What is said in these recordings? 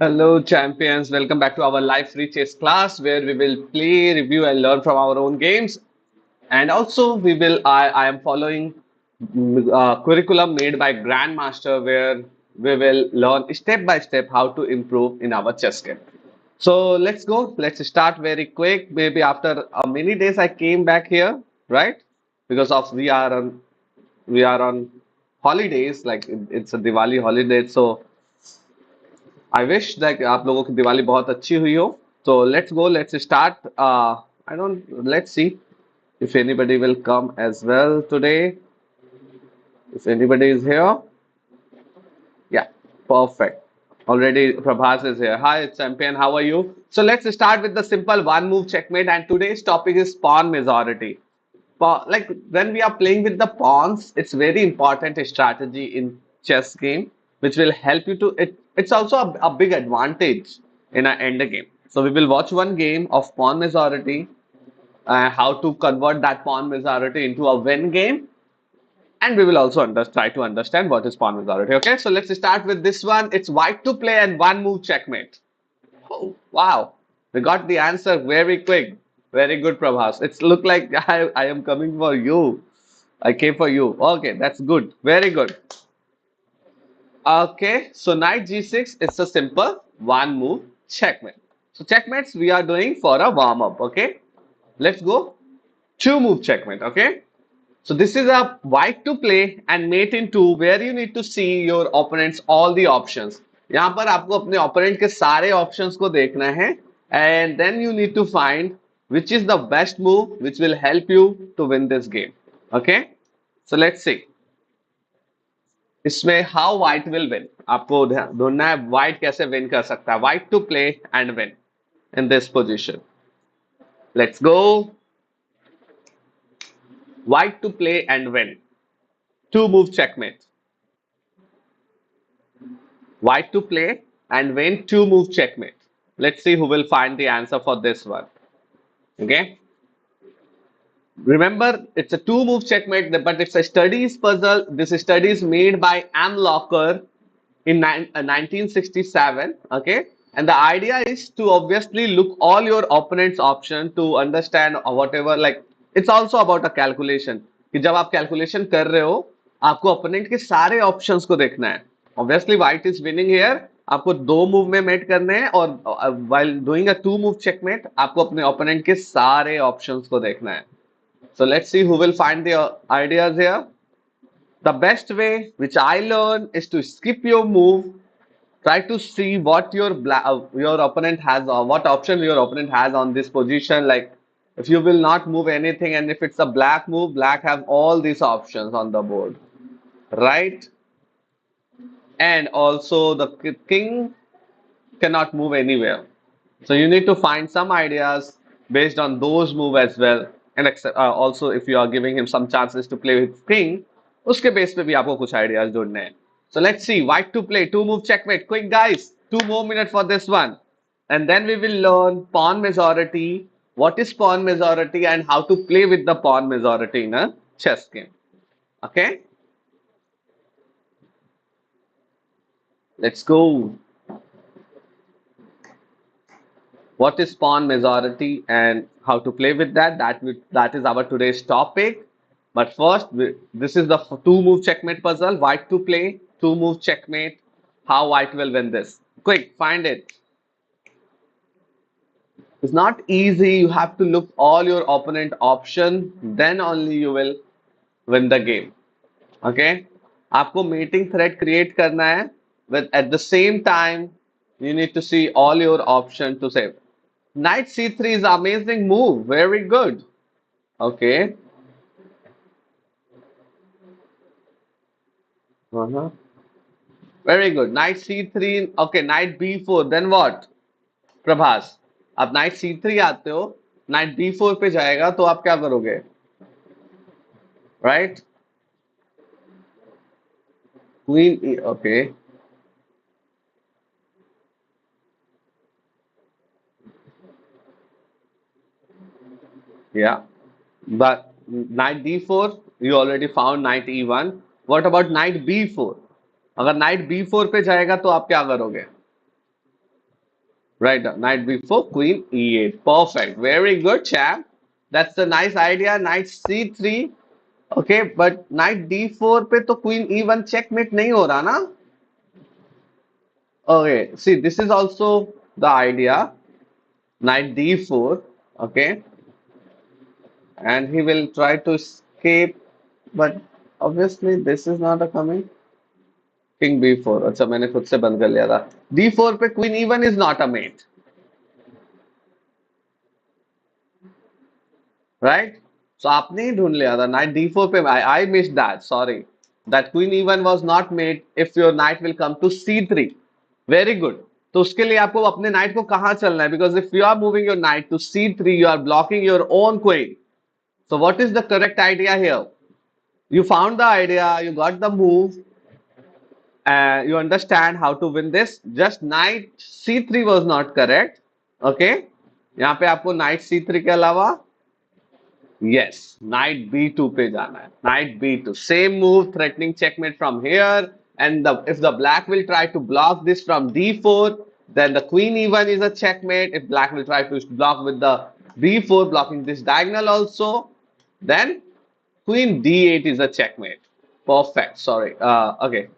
Hello, champions. Welcome back to our live free chess class where we will play, review, and learn from our own games. And also, I am following curriculum made by Grandmaster where we will learn step by step how to improve in our chess game. So let's go. Let's start very quick. Maybe after many days, I came back here, right? Because of we are on holidays, like it's a Diwali holiday. So I wish that आप लोगों की दिवाली बहुत अच्छी हुई हो. So let's go. Let's start. I don't. Let's see if anybody will come as well today. If anybody is here, yeah, perfect. Already Prabhas is here. Hi, champion. How are you? So let's start with the simple one move checkmate. And today's topic is pawn majority. Like when we are playing with the pawns, it's very important strategy in chess game, which will help you to it's also a big advantage in an end game. So we will watch one game of pawn majority, how to convert that pawn majority into a win game, and we will also try to understand what is pawn majority. Okay, so let's start with this one. It's white to play and one move checkmate. Oh, wow. We got the answer very quick. Very good, Prabhas. It's look like I am coming for you. I came for you. Okay, that's good. Very good. Okay, so knight g6 is a simple one move checkmate. So checkmates we are doing for a warm up. Okay, let's go. Two move checkmate. Okay, so this is a white to play and mate in two where you need to see your opponent's all the options. यहाँ पर आपको अपने opponent के सारे options को देखना है and then you need to find which is the best move which will help you to win this game. Okay, so let's see. इसमें how white will win आपको ढूंढना है white कैसे win कर सकता है. White to play and win in this position. Let's go. White to play and win. Two move checkmate. White to play and win two move checkmate. Let's see who will find the answer for this one. Okay. Remember, it's a two move checkmate, but it's a studies puzzle. This study is made by M. Locker in 1967. Okay. And the idea is to obviously look all your opponent's option to understand whatever, like it's also about a calculation. कि जब आप calculation कर रहे हो आपको opponent के सारे options को देखना है. Obviously white is winning here. आपको दो मूव में मेट करने हैं और while doing a two move checkmate आपको अपने opponent के सारे options को देखना है. So let's see who will find the ideas here. The best way which I learn is to skip your move. Try to see what your opponent has or what option your opponent has on this position. Like if you will not move anything and if it's a black move, black have all these options on the board, right? And also the king cannot move anywhere. So you need to find some ideas based on those move as well. And also if you are giving him some chances to play with king, उसके base पे भी आपको कुछ ideas ढूंढने हैं. So let's see, white to play, two move checkmate. Quick guys, 2 more minutes for this one. And then we will learn pawn majority, what is pawn majority and how to play with the pawn majority in a chess game. Okay, let's go. What is pawn majority and how to play with that? That is our today's topic. But first, this is the two move checkmate puzzle. White to play, two move checkmate. How white will win this? Quick, find it. It's not easy. You have to look all your opponent option. Then only you will win the game. Okay? आपको meeting thread create करना है. But at the same time, you need to see all your option to save. Knight c3 is amazing move. Very good. Okay. Very good. Knight c3. Okay. Knight b4. Then what? Prabhas. अब knight c3 आते हो. Knight b4 पे जाएगा तो आप क्या करोगे? Right? Queen e. Okay. Yeah. But knight d4, you already found knight e1. What about knight b4? अगर knight b4 पे जाएगा तो आप क्या करोगे? Right, knight b4, queen e8. Perfect. Very good, champ. That's a nice idea. Knight c3. Okay, but knight d4 पे तो queen e1 checkmate नहीं हो रहा ना? Okay, see, this is also the idea. Knight d4. Okay, and he will try to escape, but obviously this is not a coming. King b4. अच्छा मैंने खुद से बंद कर लिया था. d4 पे queen e1 is not a mate. Right? So आपने ही ढूंढ लिया था knight d4 पे. I missed that. Sorry. That queen e1 was not made if your knight will come to c3. Very good. तो उसके लिए आपको अपने knight को कहाँ चलना है? Because if you are moving your knight to c3, you are blocking your own queen. So what is the correct idea here? You found the idea, you got the move, and you understand how to win this. Just knight c3 was not correct. Okay? यहाँ पे आपको knight c3 के अलावा yes, knight b2 पे जाना है. Knight b2. Same move, threatening checkmate from here. And if the black will try to block this from d4, then the queen e1 is a checkmate. If black will try to block with the b4, blocking this diagonal also, then queen d8 is a checkmate. Perfect. Sorry. Okay.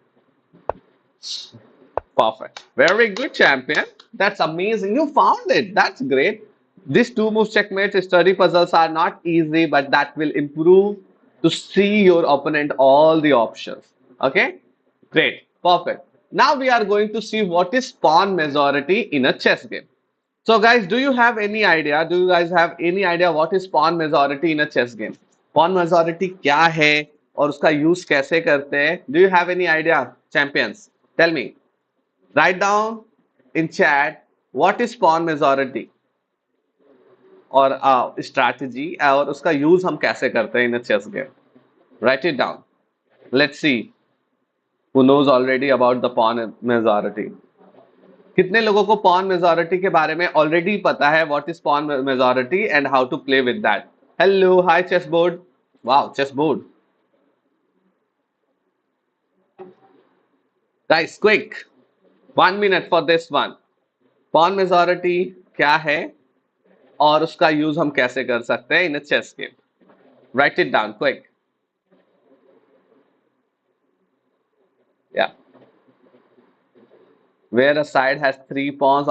Perfect. Very good, champion. That's amazing. You found it. That's great. These two move checkmates study puzzles are not easy, but that will improve to see your opponent all the options. Okay? Great. Perfect. Now we are going to see what is pawn majority in a chess game. So guys, do you have any idea? Do you guys have any idea what is pawn majority in a chess game? Pawn majority क्या है और उसका use कैसे करते हैं? Do you have any idea, champions? Tell me. Write down in chat what is pawn majority और strategy और उसका use हम कैसे करते हैं in a chess game. Write it down. Let's see who knows already about the pawn majority. कितने लोगों को pawn majority के बारे में already पता है what is pawn majority and how to play with that? Hello, hi chessboard. Wow, chessboard. Guys, quick. 1 minute for this one. Pawn majority क्या है और उसका यूज हम कैसे कर सकते हैं in a chess game? Write it down quick. या where a side has 3 pawns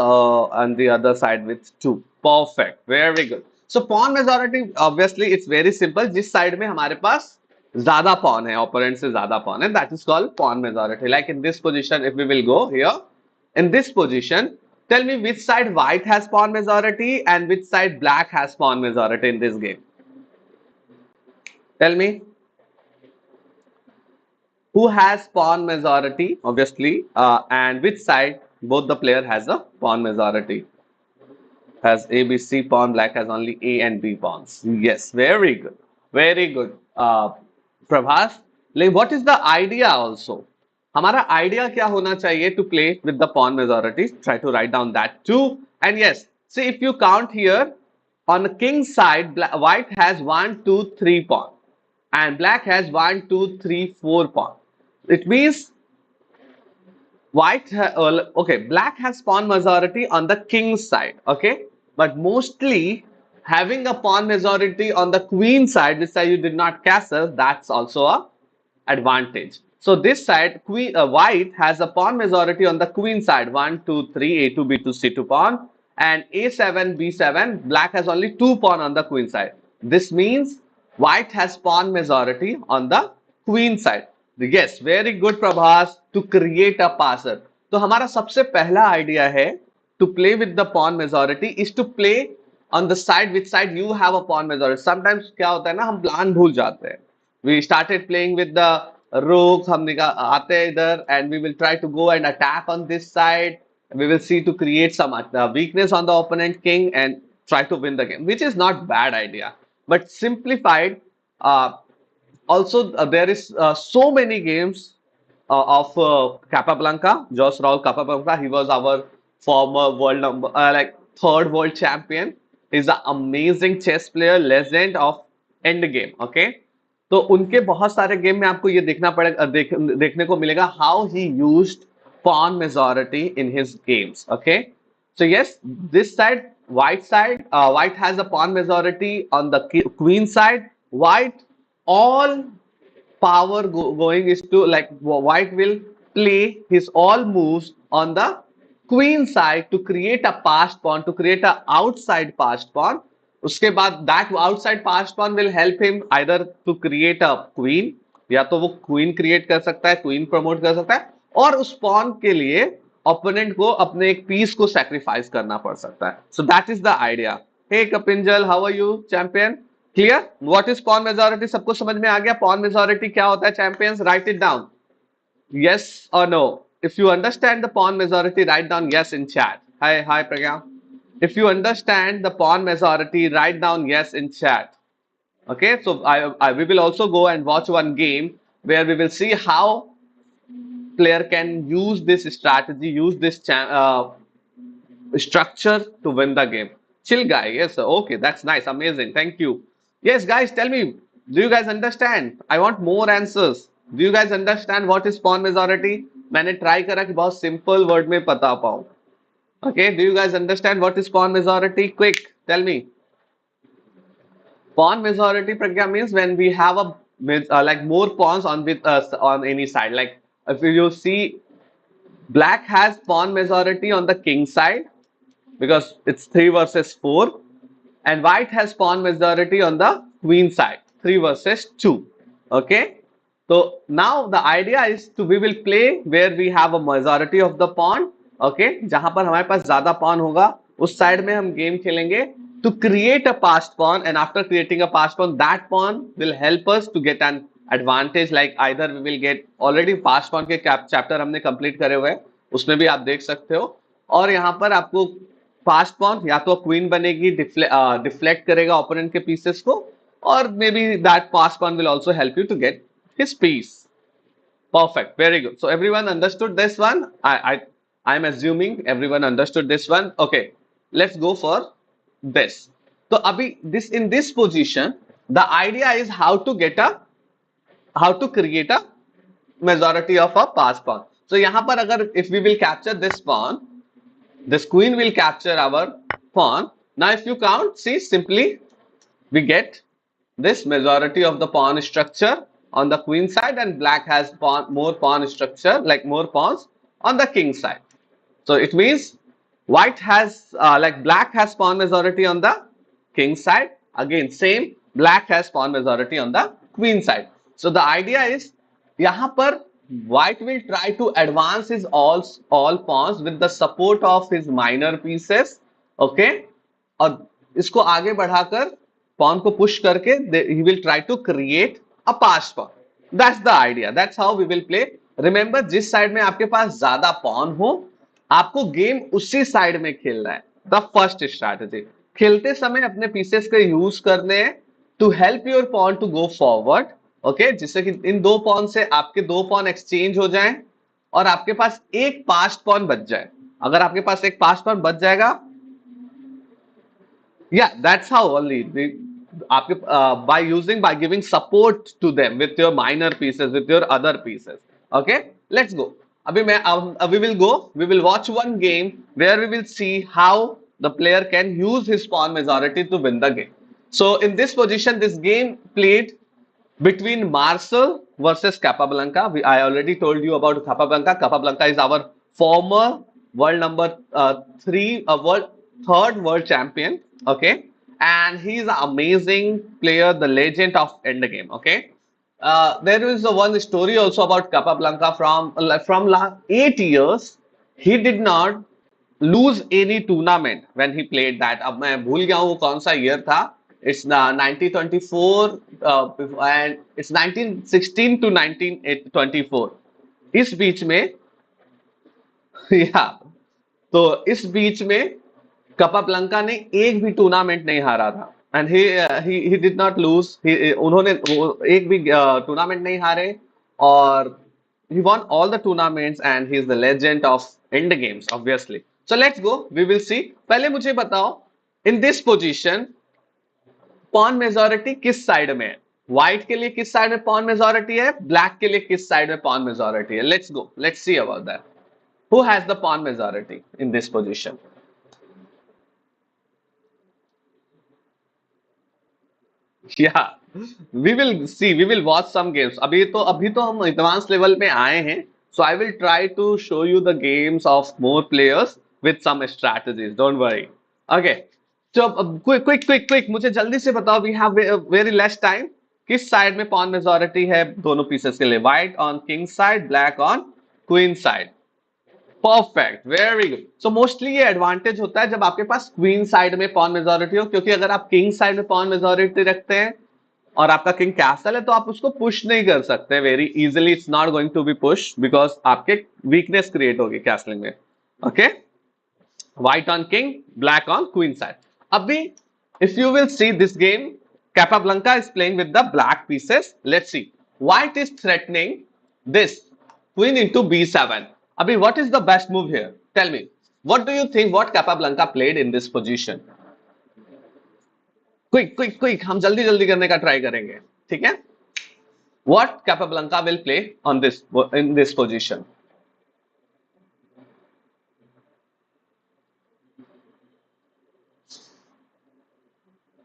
and the other side with 2. Perfect. Very good. So pawn majority obviously it's very simple. जिस side में हमारे पास ज्यादा pawn है, opponent से ज्यादा pawn है, that is called pawn majority. Like in this position, if we will go here, in this position, tell me which side white has pawn majority and which side black has pawn majority in this game. Tell me. Who has pawn majority, obviously, and which side both the player has a pawn majority. Has A, B, C pawn, black has only A and B pawns. Yes, very good. Very good. Prabhas, like, what is the idea also? हमारा idea क्या होना चाहिए to play with the pawn majority? Try to write down that too. And yes, see if you count here, on the king side, white has 1, 2, 3 pawn. And black has 1, 2, 3, 4 pawn. It means okay, black has pawn majority on the king side, okay, but mostly having a pawn majority on the queen side, which side you did not castle, that's also a advantage. So this side, white has a pawn majority on the queen side, 1, 2, 3, a2, b2, c2 pawn, and a7, b7. Black has only 2 pawn on the queen side. This means white has pawn majority on the queen side. Yes, very good, Prabhas, to create a passer. तो हमारा सबसे पहला idea है to play with the pawn majority is to play on the side which side you have a pawn majority. Sometimes क्या होता है ना, हम प्लान भूल जाते हैं. We started playing with the rooks, हम आते हैं इधर and we will try to go and attack on this side. We will see to create some weakness on the opponent king and try to win the game, which is not bad idea. But simplified, also there is so many games of Capablanca, Jos Raul Capablanca. He was our former world number like third world champion. He's an amazing chess player, legend of end game. Okay, तो उनके बहुत सारे game में आपको ये देखना पड़ेगा, देखने को मिलेगा how he used pawn majority in his games. Okay, So yes, this side, white has a pawn majority on the queen side. White, all power going is to, like, white will play his all moves on the queen side to create a passed pawn, to create a outside passed pawn. उसके बाद that outside passed pawn will help him either to create a queen, या तो वो queen create कर सकता है, queen promote कर सकता है, और उस पॉन के लिए ओपोनेंट को अपने एक पीस को सैक्रिफाइस करना पड़ सकता है. So that is the idea. Hey Kapinjal, how are you champion? Clear what is pawn majority? सबको समझ में आ गया पॉन मेजोरिटी क्या होता है? Champions, right it down. Yes or no? If you understand the pawn majority, write down yes in chat. Hi Pragya. If you understand the pawn majority, write down yes in chat. Okay, so we will also go and watch one game where we will see how player can use this strategy, use this structure to win the game. Chill guy, yes, sir. Okay, that's nice, amazing, thank you. Yes, guys, tell me, do you guys understand? I want more answers. Do you guys understand what is pawn majority? मैंने try करा कि बहुत simple word में बता पाऊँ. Okay, do you guys understand what is pawn majority? Quick, tell me. Pawn majority, Pragya, means when we have a like more pawns on with us on any side. Like if you see, black has pawn majority on the king side because it's 3 versus 4, and white has pawn majority on the queen side, 3 versus 2. Okay, so now the idea is to we will play where we have a majority of the pawn. Okay, जहां पर हमारे पास ज्यादा pawn होगा उस side में हम game खेलेंगे to create a passed pawn, and after creating a passed pawn, that pawn will help us to get an advantage. Like either we will get already passed pawn के chapter हमने complete करे हुए हैं, उसमें भी आप देख सकते हो. और यहाँ पर आपको पास्ट पॉन या तो क्वीन बनेगी, डिफ्लेक्ट करेगा ओपोनेंट के पीसेस को, और may be that passed pawn will also help you to get his piece. Perfect, very good. So everyone understood this one? I'm assuming everyone understood this one. Okay, let's go for this. So abhi this in this position, the idea is how to create a majority of a pass pawn. So यहाँ पर अगर if we will capture this pawn, this queen will capture our pawn. Now if you count, see, simply we get this majority of the pawn structure on the queen side, and black has more pawn structure, like more pawns on the king side. So it means white has like black has pawn majority on the king side. Again same, black has pawn majority on the queen side. So the idea is यहाँ पर white will try to advance his all pawns with the support of his minor pieces. Okay, और इसको आगे बढ़ाकर pawn को push करके he will try to create a passed pawn. That's the idea. That's how we will play. Remember, जिस side में आपके पास ज्यादा pawn हो, आपको गेम उसी साइड में खेलना है. द फर्स्ट स्ट्रैटेजी, खेलते समय अपने पीसेस के यूज करने हैं to help your pawn to go forward. Okay, जिससे कि इन दो पॉन से आपके दो पॉन एक्सचेंज हो जाएं और आपके पास एक पास्ट पॉन बच जाए. अगर आपके पास एक पास्ट पॉन बच जाएगा, yeah, that's how only आपके by giving support to them with your minor pieces, with your other pieces. Okay, let's go. अभी मैं we will watch one game where we will see how the player can use his pawn majority to win the game. So in this position, this game played between Marcel versus Capablanca. I already told you about Capablanca. Capablanca is our former world number third world champion. Okay, and he's an amazing player, the legend of endgame. Okay, there is one story also about Capablanca from last 8 years. He did not lose any tournament when he played that. अब मैं भूल गया हूँ वो कौन सा year था. It's 1924 and it's 1916 to 1924. इस बीच में या तो इस बीच में कपाब्लंका ने एक भी टूर्नामेंट नहीं हारा था. And he did not lose. उन्होंने एक भी टूर्नामेंट नहीं हारे, और he won all the tournaments and he is the legend of end games obviously. So let's go, we will see. पहले मुझे बताओ, in this position pawn majority किस साइड में है? व्हाइट के लिए किस साइड में पॉन मेजोरिटी है? ब्लैक के लिए किस साइड में पॉन मेजोरिटी है? Let's go, let's see about that. Who has the pawn majority in this position? Yeah, we will watch some games. अभी तो हम एडवांस लेवल में आए हैं. So I will try to show you the games of more players with some strategies. Don't worry. Okay. So quick, मुझे जल्दी से बताओ. We have very less time. किस साइड में pawn majority है दोनों pieces के लिए? White on king side, black on queen side. Perfect, very good. So mostly ये एडवांटेज होता है जब आपके पास क्वीन साइड में पॉन मेजोरिटी हो, क्योंकि अगर आप किंग साइड में पॉन मेजोरिटी रखते हैं और आपका किंग कैसल है तो आप उसको पुश नहीं कर सकते very easily. It's not going to be push because आपके वीकनेस क्रिएट होगी कैसलिंग में. Okay. White on king, black on queen side. Abhi, if you will see this game, Capablanca is playing with the black pieces. Let's see. White is threatening this queen into b7. Abhi, what is the best move here? Tell me. What do you think what Capablanca played in this position? Quick. हम जल्दी जल्दी करने का try करेंगे. ठीक है? What Capablanca will play on this in this position?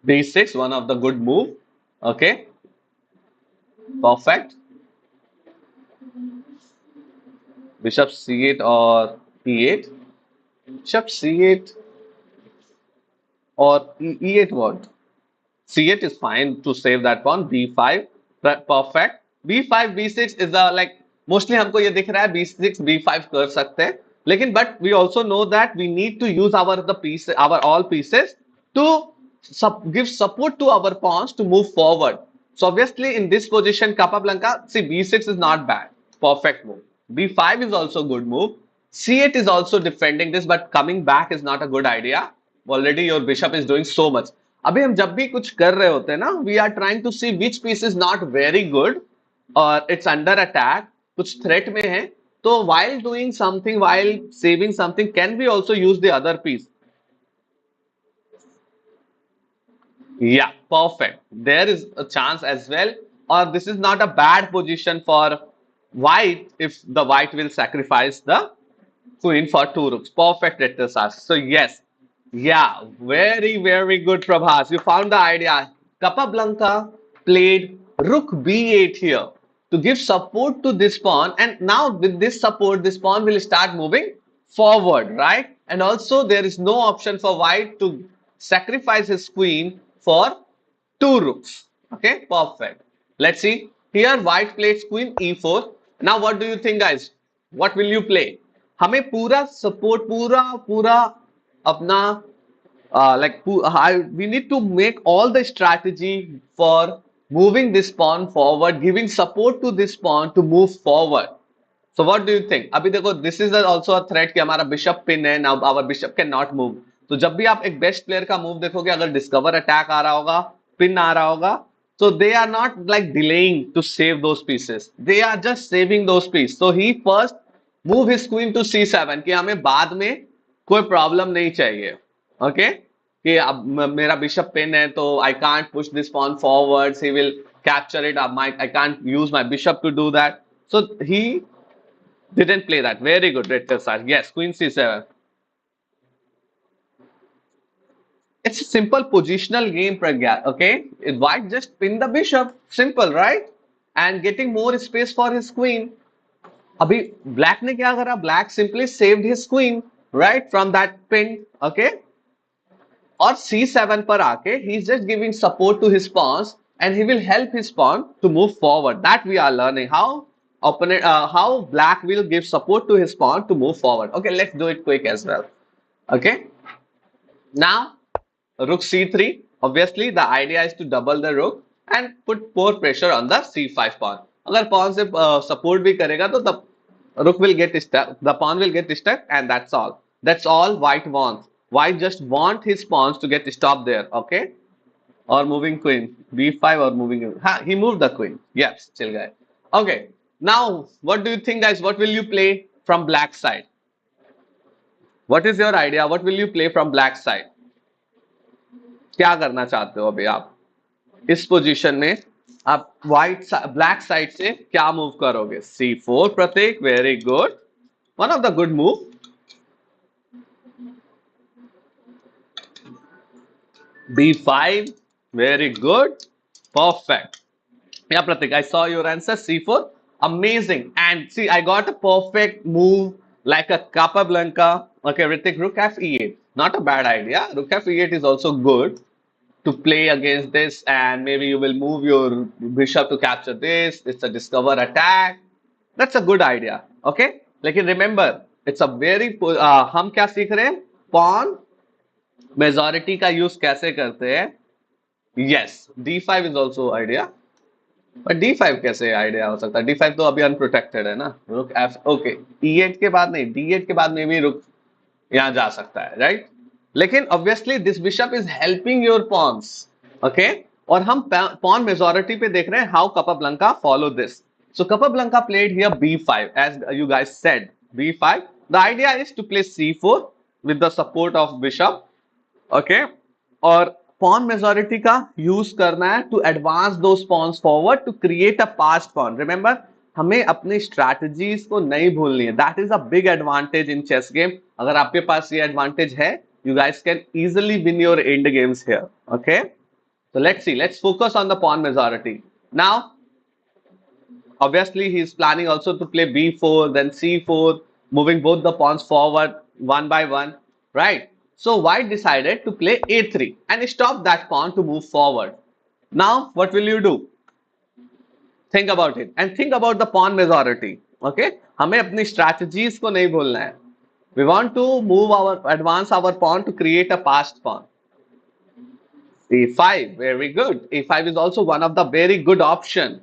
D6, one of the good move. Okay, perfect. Bishop C8 or E8. Bishop C8 or E8 what? C8 is fine to save that pawn. B5, perfect. B5, B6 is the like mostly हमको ये दिख रहा है B6, B5 कर सकते हैं. लेकिन but we also know that we need to use our all pieces to give support to our pawns to move forward. So obviously in this position Capablanca, see B6 is not bad, perfect move. B5 is also good move. C8 is also defending this, but coming back is not a good idea. Already your bishop is doing so much. अभी हम जब भी कुछ कर रहे होते हैं ना, we are trying to see which piece is not very good और इट्स अंडर अटैक, कुछ थ्रेट में है, तो while doing something, while saving something, can we also use the other piece? Yeah, perfect. There is a chance as well. Or this is not a bad position for white if the white will sacrifice the queen for two rooks. Perfect exercise. So yes, yeah, very good, Prabhas. You found the idea. Capablanca played rook b8 here to give support to this pawn, and now with this support, this pawn will start moving forward, right? And also there is no option for white to sacrifice his queen for two rooks. Okay, perfect. Let's see. Here white plays queen e4. Now what do you think, guys? What will you play? हमें पूरा support पूरा अपना we need to make all the strategy for moving this pawn forward, giving support to this pawn to move forward. So what do you think? अभी देखो, this is also a threat कि हमारा bishop pin है. Now our bishop cannot move. तो जब भी आप एक बेस्ट प्लेयर का मूव देखोगे, अगर डिस्कवर अटैक आ रहा होगा, पिन आ रहा होगा, so they are not like delaying to save those pieces. They are just saving those pieces. So he first move his queen to c7 कि हमें बाद में कोई प्रॉब्लम नहीं चाहिए. ओके, कि अब मेरा बिशप पिन है तो I can't push this pawn forwards, he will capture it. I can't use my bishop to do that. So he didn't play that. Very good, red side. Yes, queen c7. It's a simple positional game, Pragya. Okay, white just pin the bishop. Simple, right? And getting more space for his queen. अभी black ने क्या करा? Black simply saved his queen, right, from that pin. Okay, और c7 पर आके he is just giving support to his pawns and he will help his pawn to move forward. That we are learning how black will give support to his pawn to move forward. Okay, let's do it quick as well. Okay, now rook c3. Obviously the idea is to double the rook and put more pressure on the c5 pawn. अगर pawn से support भी करेगा तो the rook will get stuck, the pawn will get stuck, and that's all white wants. White just want his pawns to get stopped there. Okay, or moving queen b5 or moving, he moved the queen. Yes, chill guy. Okay, now what do you think, guys? What will you play from black side? What is your idea? What will you play from black side? क्या करना चाहते हो अभी आप इस position में? आप black side से क्या मूव करोगे? c4, Prateek, very good, one of the good move. b5, very good. Perfect. Yeah, Pratik, I saw your answer C4. Amazing. And see, I got a perfect move like a Capablanca. Okay, Ritik, Rook F E8. Not a bad idea. Rook F E8 is also good to play against this, and maybe you will move your bishop to capture this. It's a discover attack. That's a good idea. Okay? लेकिन remember, it's a very हम क्या सीख रहे हैं? Pawn majority का use कैसे करते हैं? Yes, D5 is also idea. पर D5 कैसे आइडिया हो सकता है? D5 तो अभी अनप्रोटेक्टेड है ना. रुक F, ओके. E8 के बाद नहीं, D8 के बाद में भी रुक यहाँ जा सकता है, राइट? लेकिन obviously this bishop is helping your pawns, okay. और हम पॉन मेजोरिटी पे देख रहे हैं how Capablanca follow this. So Capablanca played here B5 as you guys said. B5. The idea is to play C4 with the support of bishop, okay. और pawn majority का use करना है to advance those pawns forward to create a passed pawn. Remember, हमें अपनी strategies को नहीं भूलनी है. That is a big advantage in chess game. अगर आपके पास ये एडवांटेज है, you guys can easily win your end games here. Okay, so let's see. Let's focus on the pawn majority now. Obviously he is planning also to play b4 then c4, moving both the pawns forward one by one, right? So white decided to play a3 and stop that pawn to move forward. Now what will you do? Think about it and think about the pawn majority. Okay, हमें अपनी strategies को नहीं भूलना है. We want to move advance our pawn to create a passed pawn. A5, very good. A5 is also one of the very good option,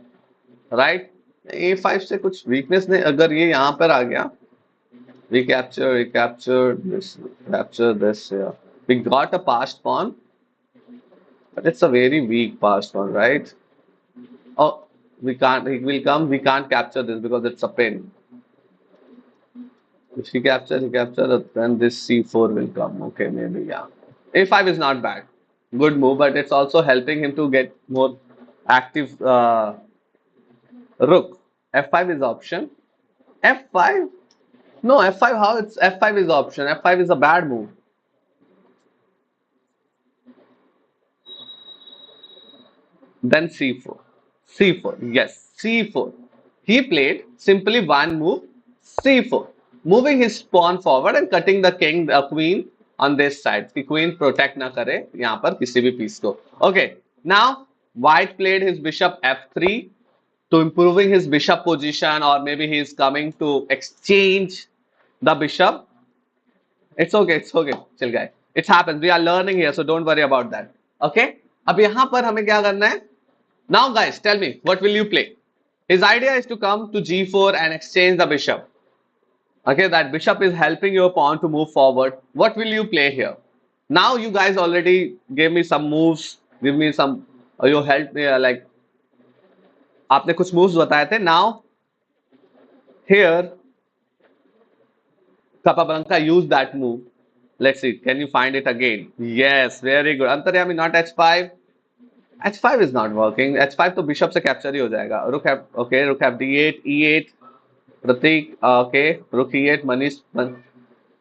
right? A5 से कुछ weakness नहीं. अगर ये यहाँ पर आ गया, we capture this here. We got a passed pawn, but it's a very weak passed pawn, right? Oh, we can't. He will come. We can't capture this because it's a pin. If he captures, then this c4 will come. Okay, maybe, yeah. A5 is not bad. Good move, but it's also helping him to get more active rook. F5 is option. F5? No, F5, how? It's F5 is option. F5 is a bad move. Then C4. C4, yes, C4. He played simply one move, C4. Moving his pawn forward and cutting the king, the queen on this side. The queen protect ना करे यहाँ पर किसी भी piece को. Okay, now white played his bishop F3 to improving his bishop position, or maybe he is coming to exchange the bishop. It's okay, chill guy. It happens. We are learning here, so don't worry about that. Okay? अब यहाँ पर हमें क्या करना है? Now guys, tell me, what will you play? His idea is to come to g4 and exchange the bishop. Okay, that bishop is helping your pawn to move forward. What will you play here? Now you guys already gave me some moves. Give me some, you helped me like, आपने कुछ moves बताए थे. Now, here, Capablanca used that move. Let's see, can you find it again? Yes, very good. Antaryami, not h5. h5 is not working. h5 तो bishop से capture ही हो जाएगा. Rook f, okay, rook f d8, e8. Pratik, okay, rook e8, Manish.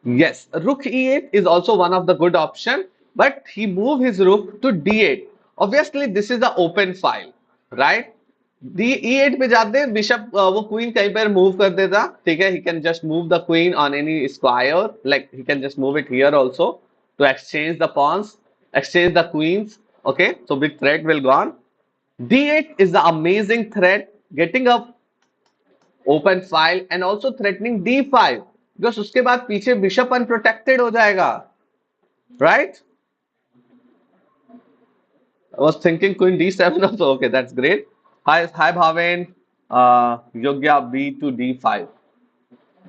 Yes, rook e8 is also one of the good option, but he moved his rook to d8. Obviously, this is the open file, right? D e8 पे जाते bishop वो queen कहीं पर move कर देता, ठीक है? He can just move the queen on any square, like he can just move it here also to exchange the pawns, exchange the queens. Okay, so big threat will gone. D8 is the amazing threat, getting a open file and also threatening D5 because उसके बाद पीछे bishop unprotected हो जाएगा, right? I was thinking queen D7 also. Okay, that's great. Hi Bhaven. Yogya B to D5.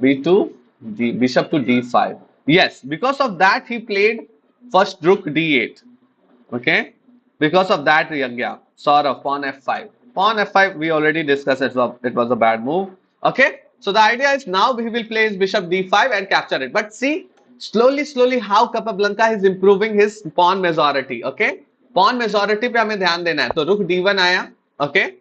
B to D, bishop to D5. Yes, because of that he played first rook D8. Okay, because of that Yogya. Saurav, pawn F5. Pawn F5 we already discussed. It was a bad move. Okay, so the idea is now he will play his bishop D5 and capture it. But see, slowly how Capablanca is improving his pawn majority. Okay, pawn majority पे हमें ध्यान देना है. तो rook D1 आया. Okay.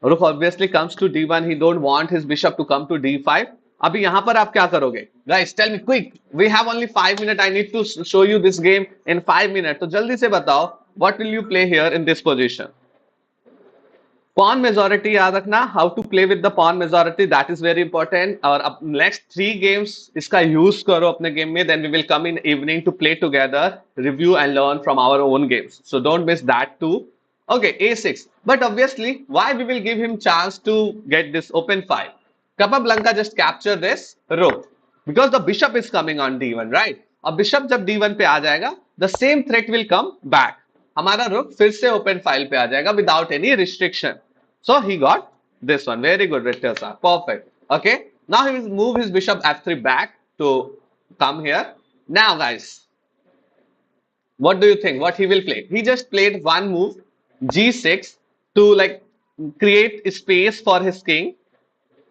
Rook obviously comes to d1. He don't want his bishop to come to d5. अभी यहाँ पर आप क्या करोगे? Guys, tell me quick. We have only 5 minutes. I need to show you this game in 5 minutes. तो जल्दी से बताओ. What will you play here in this position? Pawn majority याद रखना, how to play with the pawn majority, that is very important. और अब next 3 games इसका use करो अपने game में, then we will come in evening to play together, review and learn from our own games. So don't miss that too. Okay, a6. But obviously, why we will give him chance to get this open file? Capablanca just capture this rook because the bishop is coming on d1, right? अब bishop जब d1 पे आ जाएगा, the same threat will come back. हमारा रुक फिर से open file पे आ जाएगा without any restriction. So he got this one. Very good, Richter sir. Perfect. Okay. Now he will move his bishop f3 back to come here. Now, guys, what do you think? What he will play? He just played one move, g6, to like create space for his king.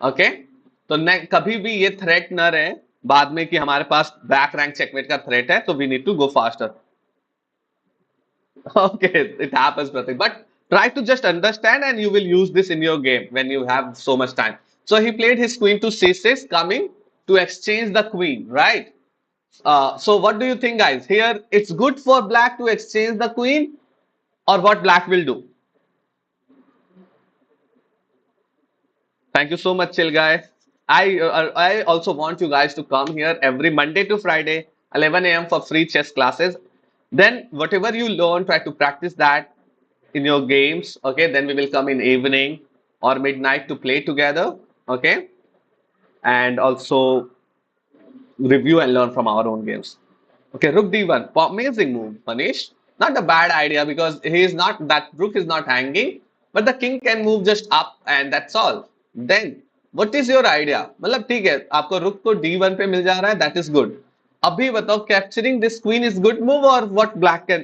Okay. तो कभी भी ये threat न रहे बाद में कि हमारे पास बैक रैंक चेकमेट का थ्रेट है, तो we need to go faster. Okay, it happens, Pratik. But try to just understand and you will use this in your game when you have so much time. So he played his queen to c6, coming to exchange the queen, right? So what do you think, guys? Here, it's good for black to exchange the queen, or what black will do? Thank you so much, chill guy. I also want you guys to come here every Monday to Friday, 11 a.m. for free chess classes. Then whatever you learn, try to practice that in your games. Okay, then we will come in evening or midnight to play together. Okay, and also review and learn from our own games. Okay, rook d1, amazing move, Manish. Not a bad idea because he is not, that rook is not hanging, but the king can move just up and that's all. Then what is your idea? मतलब ठीक है, आपको रुक को d1 पे मिल जा रहा है, that is good. अभी बताओ, capturing this queen is good move or what black can,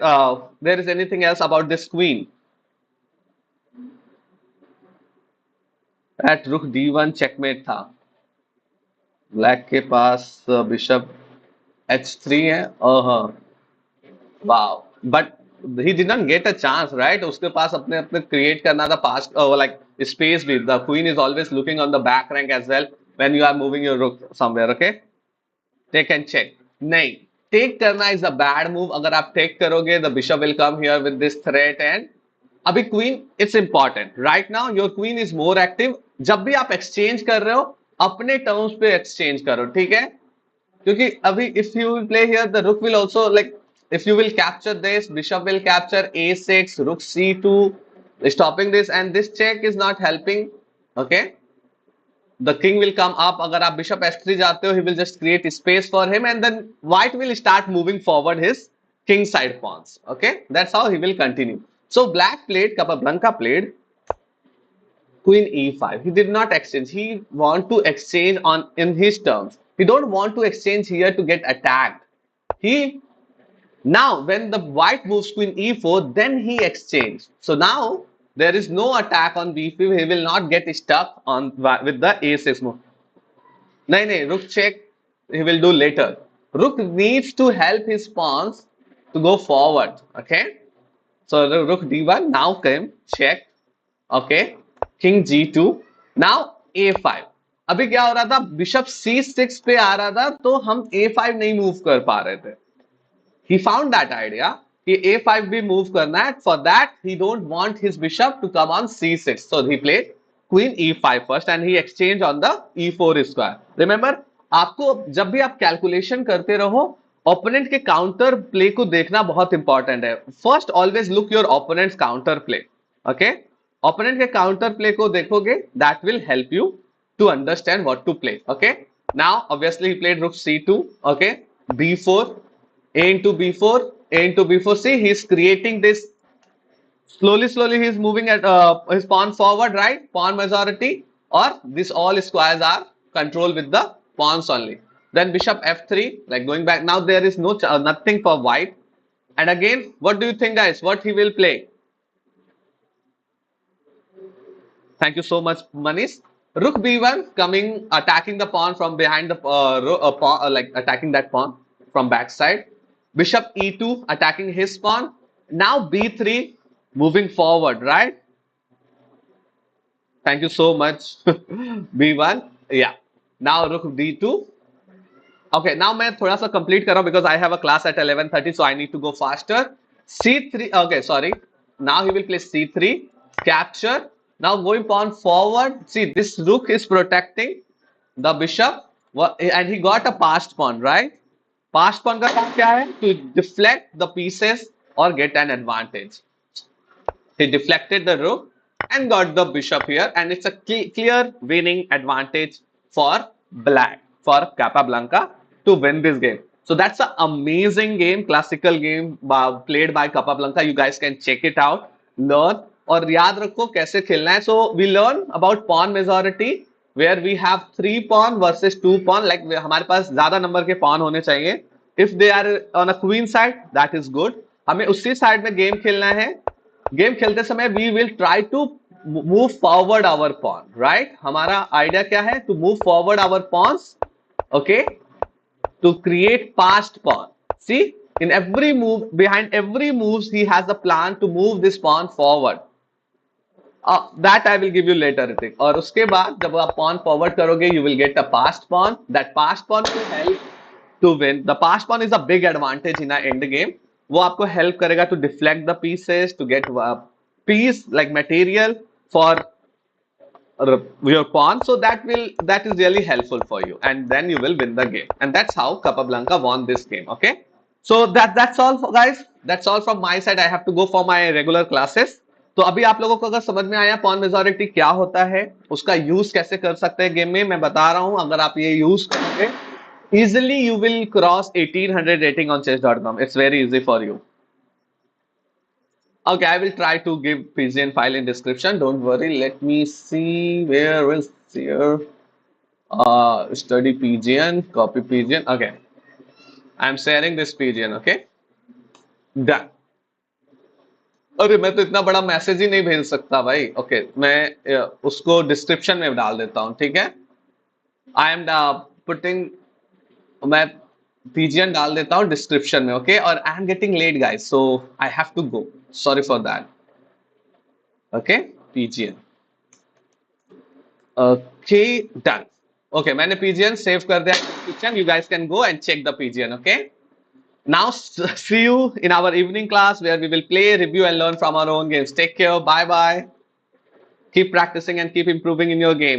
there is anything else about this queen? That rook d1 checkmate था. ब्लैक के पास बिशप h3 है. Wow, but he did not get a chance, right? उसके पास अपने अपने create करना था पास, like space भी. The queen is always looking on the back rank as well when you are moving your rook somewhere. Okay, take and check. नहीं, take करना is a bad move. अगर आप take करोगे, the bishop will come here with this threat and अभी queen, it's important. Right now your queen is more active. जब भी आप exchange कर रहे हो, अपने terms पे exchange करो, ठीक है? क्योंकि अभी if you will play here, the rook will also like, if you will capture this, bishop will capture a6, rook c2, stopping this, and this check is not helping. Okay, the king will come up. अगर आप bishop s3 जाते हो, he will just create space for him, and then white will start moving forward his king side pawns. Okay, that's how he will continue. So black played, Capablanca played queen e5. He did not exchange. He want to exchange on in his terms. He don't want to exchange here to get attacked. He, now when the white moves queen e4, then he exchanged. So now there is no attack on b5. He will not get stuck on with the a6 move. No, rook check he will do later. Rook needs to help his pawns to go forward. Okay, so the rook d1 now came check. Okay, king g2, now a5. अभी क्या हो रहा था, bishop c6 पे आ रहा था तो हम a5 नहीं मूव कर पा रहे थे. He found that idea कि a5 भी मूव करना है. For that he don't want his bishop to come on c6, so he played queen e5 first and he exchanged on the e4 square. Remember, आपको जब भी आप calculation करते रहो, ओपोनेंट के काउंटर प्ले को देखना बहुत इंपॉर्टेंट है. First always look your opponents counter play. Okay, opponent के काउंटर प्ले को देखोगे, that will help you to understand what to play. Okay, now obviously he played rook c2. Okay, b4, a into b4, a into b4. See, he's creating this slowly he is moving at his pawn forward, right? Pawn majority, or this all squares are controlled with the pawns only. Then bishop f3, like going back. Now there is no nothing for white. And again, what do you think, guys? What he will play? Thank you so much, Manish. Rook b1 coming, attacking the pawn from behind the pawn, like attacking that pawn from backside. Bishop e2 attacking his pawn. Now b3 moving forward, right? Thank you so much. b1, yeah. Now rook d2. Okay, now मैं थोड़ा सा complete कर रहा हूँ because I have a class at 11:30, so I need to go faster. c3. Okay, sorry. Now he will play c3, capture. Now going pawn forward. See, this rook is protecting the bishop, and he got a passed pawn, right? Passed pawn का काम क्या है? To deflect the pieces or get an advantage. He deflected the rook and got the bishop here, and it's a clear winning advantage for black, for Capablanca to win this game. So that's an amazing game, classical game played by Capablanca. You guys can check it out, learn, और याद रखो कैसे खेलना है. So we learn about pawn majority where we have 3 pawn versus 2 pawn. Like हमारे पास ज्यादा number के pawn होने चाहिए. If they are on a queen side, that is good. हमें उसी साइड में गेम खेलना है. गेम खेलते समय we will try to move forward our pawn, right. हमारा आइडिया क्या है? To move forward our pawns, okay, to create passed pawn. See, in every move, behind every move he has a plan to move this pawn forward. That I will give you later, Hrithik. और उसके बाद जब आप pawn forward करोगे, you will get a passed pawn. That passed pawn will help to win. The pass pawn is a big advantage in an end game. वो आपको help करेगा to deflect the pieces, to get piece like material for your pawn. So that is really helpful for you, and then you will win the game. And that's how Capablanca won this game. Okay. So that's all guys. That's all from my side. I have to go for my regular classes. तो अभी आप लोगों को अगर समझ में आया pawn majority क्या होता है, उसका यूज कैसे कर सकते हैं गेम में, मैं बता रहा हूं. अगर आप ये यूज करोगे, easily you will cross 1800 rating on chess.com. It's very easy for you. Okay, I will try to give PGN file in description. Don't worry. Let me see where is here. Study PGN, copy PGN. Okay, I'm sharing this PGN. Okay, done. अरे मैं तो इतना बड़ा message ही नहीं भेज सकता भाई. Okay, मैं उसको डिस्क्रिप्शन में डाल देता हूँ, ठीक है. आई एम पुटिंग, मैं पीजीएन डाल देता हूँ डिस्क्रिप्शन में, ओके. और I am getting late guys, so I have to go. Sorry for that. Okay, PGN. Okay, done. Okay, मैंने पीजीएन सेव कर दिया description. You guys can go and check the PGN. Okay. Now see you in our evening class where we will play, review and learn from our own games. Take care. Bye bye. Keep practicing and keep improving in your game.